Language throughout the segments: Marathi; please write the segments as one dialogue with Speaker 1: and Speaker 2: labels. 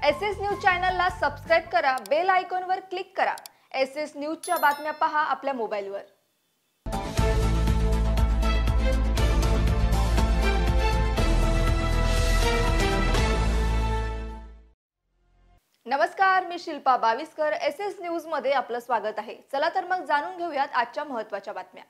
Speaker 1: एसएस न्यूज चॅनलला सबस्क्राइब करा, बेल आयकॉनवर क्लिक करा। एसएस न्यूजच्या बातम्या पहा आपल्या मोबाईलवर। नमस्कार, मी शिल्पा बाविस्कर। एसएस न्यूज मध्ये आपलं स्वागत आहे। चला तर मग जाणून घेऊयात आजच्या महत्त्वाच्या बातम्या।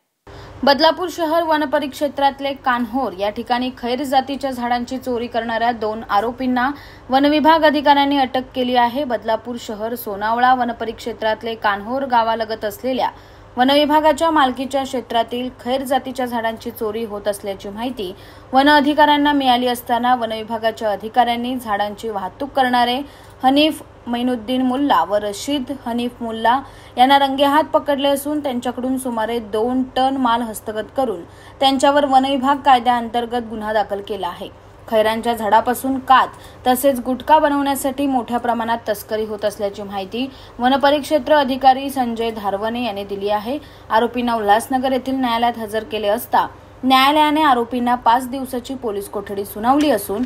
Speaker 2: बदलापूर शहर वनपरिक्षेत्रातले कान्होर या ठिकाणी खैर जातीच्या झाडांची चोरी करणाऱ्या 2 आरोपींना वनविभाग अधिकाऱ्यांनी अटक केली आहे। बदलापूर शहर सोनावळा वनपरिक्षेत्रातले कान्होर गावालगत असलेल्या वनविभागाच्या मालकीच्या क्षेत्रातील खैर जातीच्या झाडांची चोरी होत असल्याची माहिती वन अधिकाऱ्यांना मिळाली असताना वनविभागाच्या अधिकाऱ्यांनी झाडांची वाहतूक करणारे हनीफ मैनुद्दीन मुल्ला व रशीद हनीफ मुल्ला यांना रंगेहात पकडले असून त्यांच्याकडून सुमारे 2 टन माल हस्तगत करून त्यांच्यावर वनविभाग कायद्याअंतर्गत गुन्हा दाखल केला आहे। खैरांच्या झाडापासून कात तसेच गुटखा बनवण्यासाठी मोठ्या प्रमाणात तस्करी होत असल्याची माहिती वनपरिक्षेत्र अधिकारी संजय धारवणे यांनी दिली आहे। आरोपींना उल्हासनगर येथील न्यायालयात हजर केले असता न्यायालयाने आरोपींना 5 दिवसाची पोलीस कोठडी सुनावली असून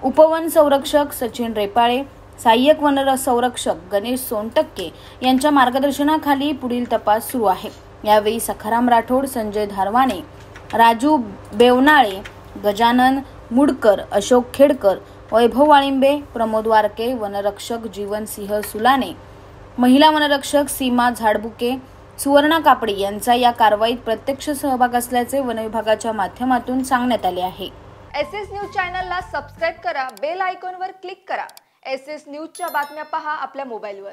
Speaker 2: उपवन संरक्षक सचिन रेपाळे, सहाय्यक वन संरक्षक गणेश सोनटक्के यांच्या मार्गदर्शनाखाली पुढील तपास सुरू आहे। यावेळी सखाराम राठोड, संजय धारवाणे, राजू बेवनाळे, गजानन मुडकर, अशोक खेडकर, वैभव वाळिंबे, प्रमोद वारके, वनरक्षक जीवन सिंह सुलाने, महिला वनरक्षक सीमा झाडबुके, सुवर्णा कापडी यांचा या कारवाईत प्रत्यक्ष सहभाग असल्याचे वनविभागाच्या माध्यमातून सांगण्यात आले आहे।
Speaker 1: एसएस न्यूज चॅनलला सबस्क्राइब करा, बेल आयकॉनवर क्लिक करा। एसएस न्यूजच्या बातम्या पहा आपल्या मोबाईलवर।